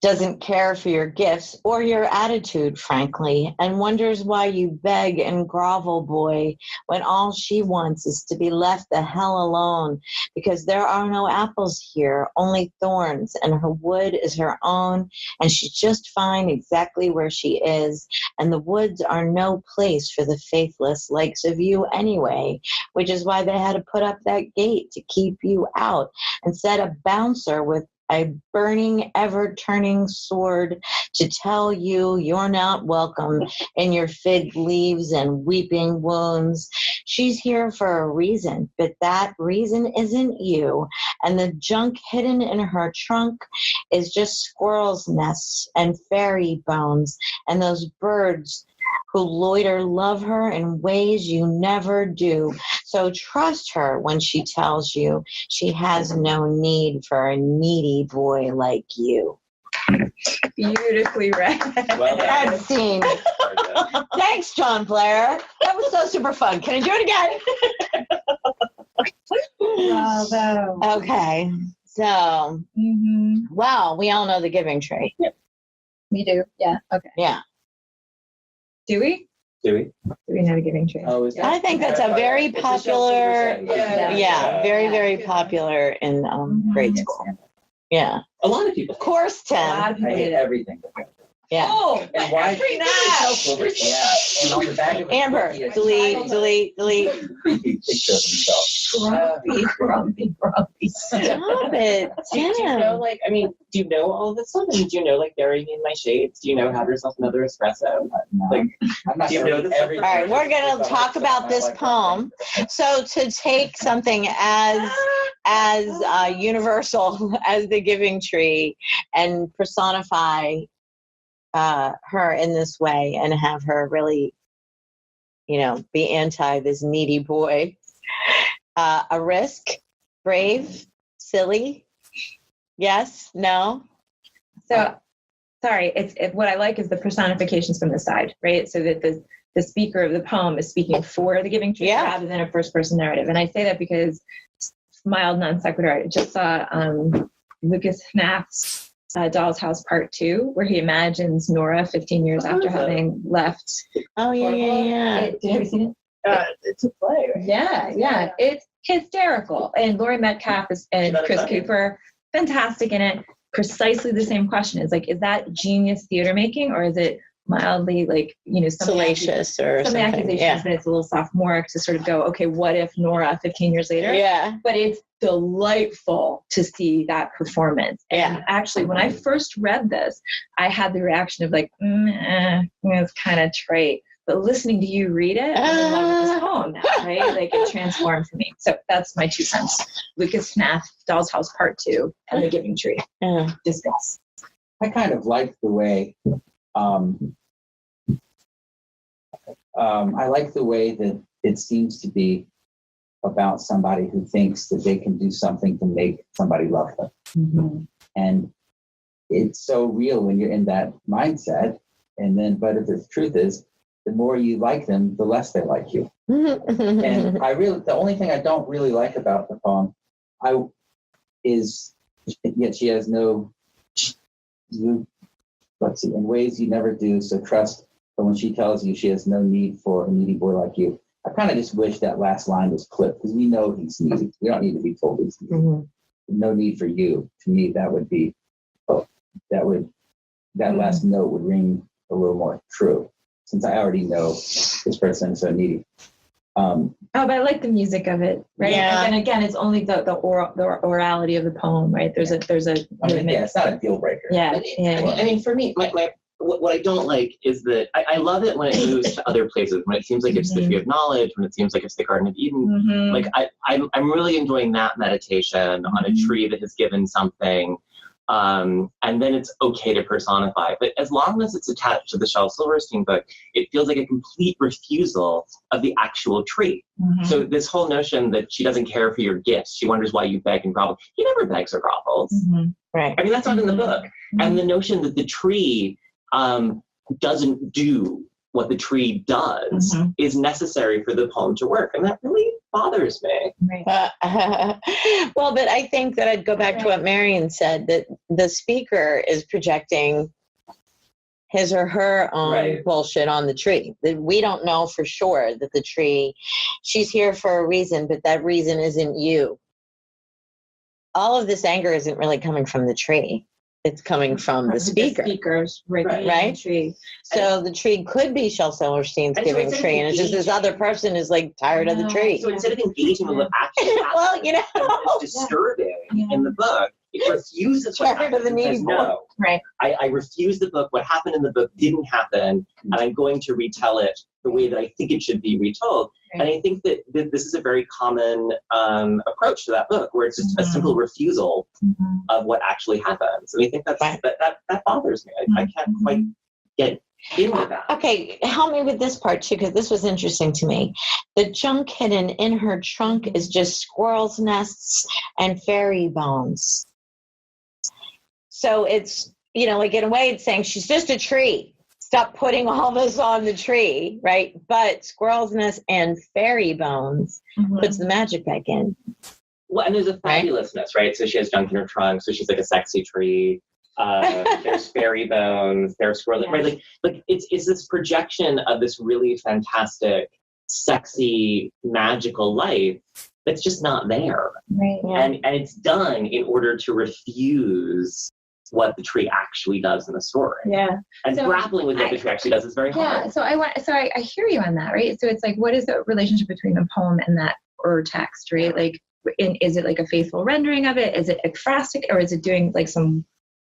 doesn't care for your gifts or your attitude, frankly, and wonders why you beg and grovel, boy, when all she wants is to be left the hell alone, because there are no apples here, only thorns, and her wood is her own, and she's just fine exactly where she is, and the woods are no place for the faithless likes of you anyway, which is why they had to put up that gate to keep you out and set a bouncer with a burning, ever-turning sword to tell you you're not welcome in your fig leaves and weeping wounds. She's here for a reason, but that reason isn't you. And the junk hidden in her trunk is just squirrels' nests and fairy bones and those birds who loiter love her in ways you never do. So trust her when she tells you she has no need for a needy boy like you. Beautifully read. Well done. Scene. Thanks, John Blair. That was so super fun. Can I do it again? Bravo. Okay. So, wow, we all know The Giving Tree. Yeah. We do. Yeah. Okay. Yeah. Do we? Do we know The Giving Tree? Oh, is that? I think that's a very popular, very, very popular in grade school. Yeah. A lot of people. Of course, Tim. I hate everything. Yeah. Oh, And why? every now. Yeah. On the back of his Amber, book, he has delete. creepy picture of himself. Grumpy. Stop it, Do you Tim. know, like, I mean, do you know all of this stuff? I mean, do you know, like, burying in my shades? Do you know, have yourself another espresso? No, Like, I'm not do you sure know this every- All right, we're going to talk about this poem. So to take something as universal as the giving tree and personify her in this way and have her really, be anti this needy boy. A risk, brave, silly. Yes, no. So, sorry, what I like is the personifications from the side, right? So that the speaker of the poem is speaking for the giving tree rather than a first-person narrative. And I say that because mild non sequitur. I just saw Lucas Hnath's Doll's House Part 2, where he imagines Nora 15 years after having left. Oh, yeah. Have you seen It's a play, right? it? Yeah. It's hysterical. And Laurie Metcalf and Chris Cooper, fantastic in it. Precisely the same question. Is like, is that genius theater making, or is it mildly like, Salacious or some something. accusations that it's a little sophomoric to sort of go, okay, what if Nora 15 years later? Yeah. But it's delightful to see that performance. And actually, when I first read this, I had the reaction of like, it's kind of trite. But listening to you read it, I'm in love with this poem now, right? Like it transformed for me. So that's my 2 cents. Lucas Hnath, Doll's House Part 2, and The Giving Tree. Discuss. I kind of like the way I like the way that it seems to be about somebody who thinks that they can do something to make somebody love them. Mm-hmm. And it's so real when you're in that mindset. And then, but if the truth is, the more you like them, the less they like you. And the only thing I don't really like about the poem, is yet she has let's see, in ways you never do, so trust. But when she tells you she has no need for a needy boy like you, I kind of just wish that last line was clipped, because we know he's needy. We don't need to be told he's needy. Mm-hmm. No need for you. To me, that would be, that last note would ring a little more true, since I already know this person is so needy. But I like the music of it, right? Yeah. And again, it's only the orality of the poem, right? There's a it's not a deal breaker. Yeah. I mean, for me, what I don't like is that I love it when it moves to other places, when it seems like it's the tree of knowledge, when it seems like it's the Garden of Eden. Mm-hmm. Like I'm really enjoying that meditation on a tree that has given something. And then it's okay to personify. But as long as it's attached to the Shel Silverstein book, it feels like a complete refusal of the actual tree. Mm-hmm. So this whole notion that she doesn't care for your gifts, she wonders why you beg and grovel. He never begs or grovels. Mm-hmm. Right. I mean, that's not in the book. Mm-hmm. And the notion that the tree doesn't do what the tree does is necessary for the poem to work. And that really bothers me. Right. Well, but I think that I'd go back to what Marion said, that the speaker is projecting his or her own bullshit on the tree. That we don't know for sure that the tree, she's here for a reason, but that reason isn't you. All of this anger isn't really coming from the tree. It's coming from the speaker. The speakers, right? Tree. So the tree could be Shel Silverstein's giving tree, and it's just this other person is like tired of the tree. So instead of engaging with what actually happens, well, it's disturbing in the book. It refuses what Tired of the happened. needy It says, no, Right. I refuse the book. What happened in the book didn't happen, and I'm going to retell it the way that I think it should be retold. Right. And I think that this is a very common approach to that book, where it's just a simple refusal of what actually happens. And I think that bothers me. I can't quite get into that. Okay, help me with this part too, because this was interesting to me. The junk hidden in her trunk is just squirrels' nests and fairy bones. So it's, like in a way it's saying she's just a tree. Stop putting all this on the tree, right? But squirrel's nest and fairy bones puts the magic back in. Well, and there's a fabulousness, right? So she has junk in her trunk, so she's like a sexy tree. There's fairy bones, there's squirrels, right? Like it's this projection of this really fantastic, sexy, magical life that's just not there. Right. And it's done in order to refuse what the tree actually does in the story. Yeah. And So grappling with what the tree actually does is very hard. Yeah. So I hear you on that, right? So it's like, what is the relationship between the poem and that or text, right? Like, is it like a faithful rendering of it? Is it ekphrastic, or is it doing like some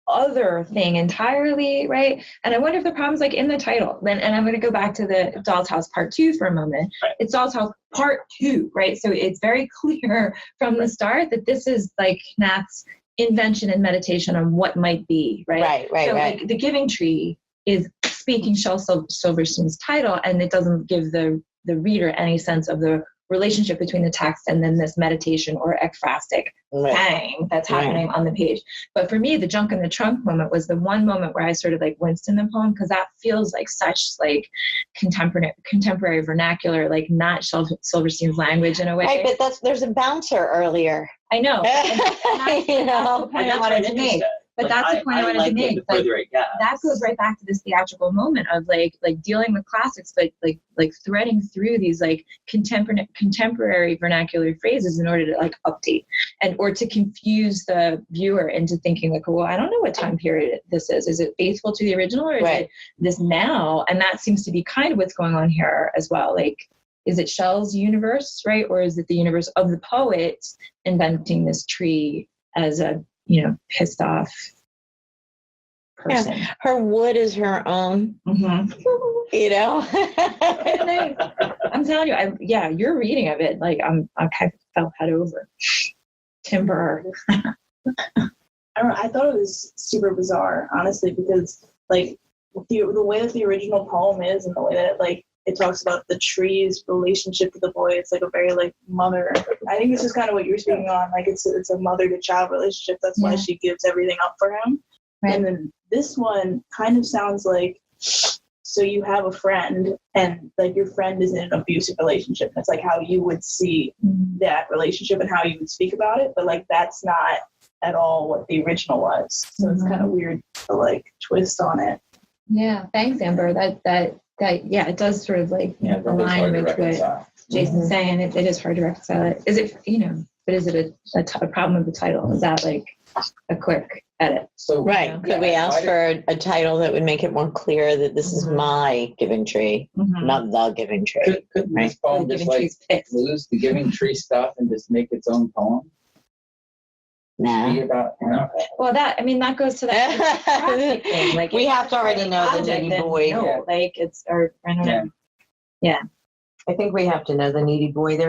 other thing entirely, right? And I wonder if the problem's like in the title. And I'm going to go back to the Doll's House Part 2 for a moment. Right. It's Doll's House Part 2, right? So it's very clear from the start that this is like Knath's invention and meditation on what might be, right? Right. So like the Giving Tree is speaking Shel Silverstein's title, and it doesn't give the reader any sense of the relationship between the text and then this meditation or ekphrastic thing that's happening on the page. But for me, the junk in the trunk moment was the one moment where I sort of like winced in the poem, because that feels like such like contemporary vernacular, like not Silverstein's language in a way. Right, but there's a bouncer earlier. I know. And that's You know, the point I wanted to make. But that's the point I wanted to make. Like, that goes right back to this theatrical moment of like dealing with classics, but like threading through these like contemporary vernacular phrases in order to like update or to confuse the viewer into thinking like, well, I don't know what time period this is. Is it faithful to the original, or is it this now? And that seems to be kind of what's going on here as well. Like, is it Shell's universe, right? Or is it the universe of the poet inventing this tree as a, pissed off person? Yeah. Her wood is her own, Mm-hmm. I'm telling you, your reading of it, like I kind of fell head over. Timber. I don't know. I thought it was super bizarre, honestly, because like the way that the original poem is, and the way that it talks about the tree's relationship to the boy, it's like a very like mother. I think this is kind of what you're speaking on. Like it's a mother to child relationship. That's why she gives everything up for him. Right. And then this one kind of sounds like, so you have a friend, and like your friend is in an abusive relationship. That's like how you would see that relationship and how you would speak about it. But like that's not at all what the original was. So it's kind of weird to like twist on it. Yeah. Thanks, Amber. That it does sort of like align with what Jason's saying. It is hard to reconcile it. Is it, but is it a problem with the title? Is that like a quick edit? So could we ask for a title that would make it more clear that this is my Giving Tree, not the Giving Tree? Could this poem just like lose the Giving Tree stuff and just make its own poem? Nah. Well, that goes to that thing. Like we have to already know the needy boy. No, like it's or I don't know. Yeah. I think we have to know the needy boy. It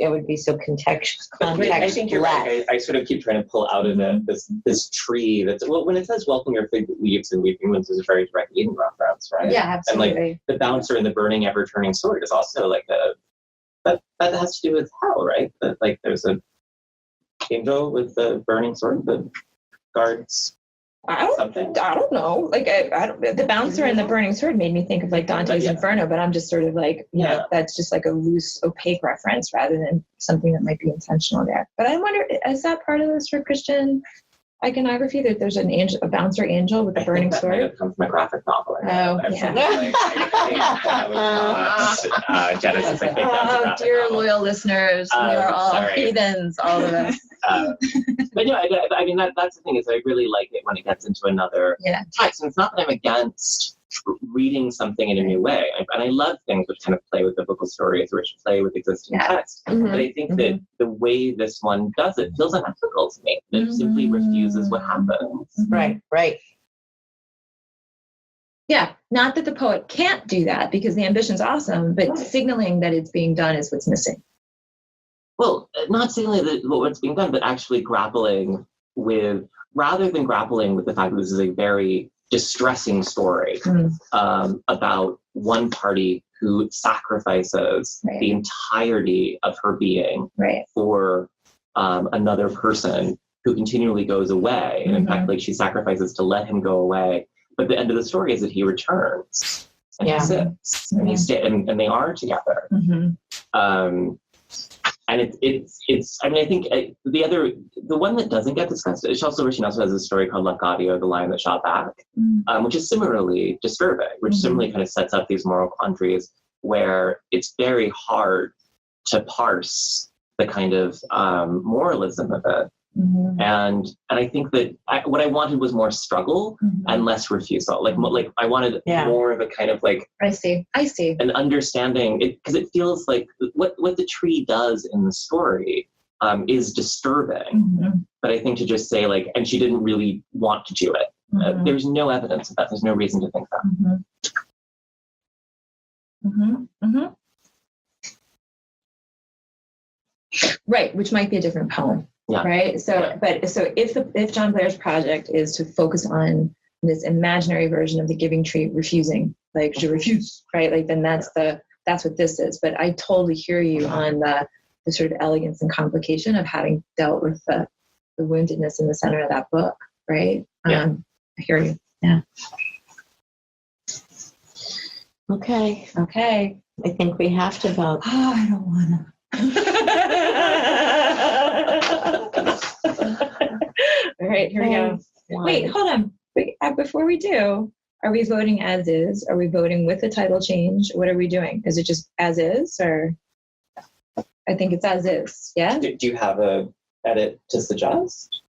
would be so contextual. I think you're right. I sort of keep trying to pull out of this tree that's when it says "welcome your fig leaves and weeping winds" is a very direct Eden reference, right? Yeah, absolutely. And like the bouncer and the burning, ever-turning sword is also like that has to do with hell, right? That like there's a angel with the burning sword that guards something. I don't know. Like the bouncer and the burning sword made me think of like Dante's Inferno, but I'm just sort of like, that's just like a loose, opaque reference rather than something that might be intentional there. But I wonder, is that part of this for Christian iconography, that there's a bouncer angel with a burning sword? Might have come from a graphic novel. Genesis. I think that's dear loyal listeners, we are all heathens, all of us. But I mean that's the thing, is I really like it when it gets into another text. And it's not that I'm against reading something in a new way, and I love things which kind of play with biblical stories or which play with existing text. But I think that the way this one does it feels unethical to me. It simply refuses what happens. Right. Yeah, not that the poet can't do that, because the ambition's awesome, but signaling that it's being done is what's missing. Well, not signaling that what's being done, but actually grappling with, rather than grappling with the fact that this is a very distressing story about one party who sacrifices the entirety of her being for another person who continually goes away. And in fact, like she sacrifices to let him go away. But the end of the story is that he returns and he sits and he and they are together. And it's I mean, I think the one that doesn't get discussed, Shel Silverstein also has a story called Lafcadio, the Lion That Shot Back, which is similarly disturbing, which similarly kind of sets up these moral quandaries where it's very hard to parse the kind of moralism of it And I think that what I wanted was more struggle and less refusal. Like I wanted more of a kind of like I see an understanding, because it feels like what the tree does in the story is disturbing. But I think to just say like, and she didn't really want to do it. There's no evidence of that. There's no reason to think that. Right, which might be a different poem. Yeah. Right. So, but so if John Blair's project is to focus on this imaginary version of the giving tree refusing, like je refuse, right? Like then that's what this is. But I totally hear you on the sort of elegance and complication of having dealt with the woundedness in the center of that book, right? I hear you. Yeah. Okay. I think we have to vote. Oh, I don't want to. All right, here we go. Wait, hold on. Before we do, are we voting as is? Are we voting with the title change? What are we doing? Is it just as is, or? I think it's as is. Yeah. Do you have a edit to suggest?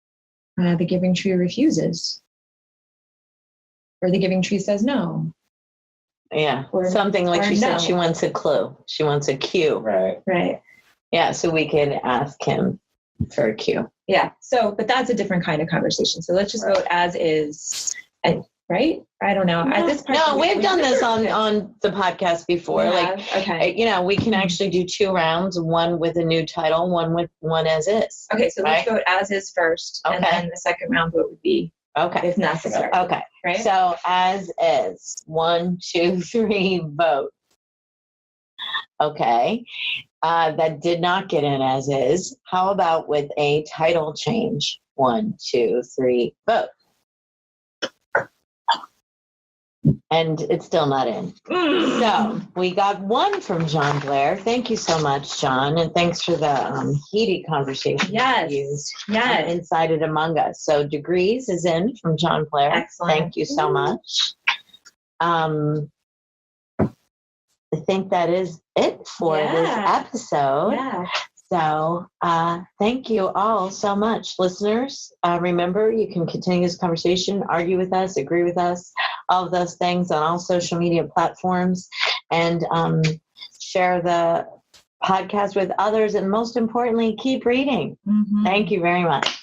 The giving tree refuses, or the giving tree says no. Yeah, or something like she said. She wants a clue. She wants a cue. Right. Yeah, so we could ask him for a cue. Yeah. So, but that's a different kind of conversation. So let's just vote as is. And, right? I don't know. At this point, we've done this on the podcast before. We can actually do 2 rounds, one with a new title, one with one as is. Okay, so let's vote as is first, and then the second round vote would be if necessary. Okay. Right. So as is, 1, 2, 3, vote. Okay. That did not get in as is. How about with a title change? 1, 2, 3, vote. And it's still not in. So we got 1 from John Blair. Thank you so much, John. And thanks for the heated conversation. Yes. Inside it among us. So degrees is in from John Blair. Excellent. Thank you so much. I think that is it for this episode. Yeah. So thank you all so much, listeners. Remember, you can continue this conversation, argue with us, agree with us, all of those things on all social media platforms, and share the podcast with others. And most importantly, keep reading. Thank you very much.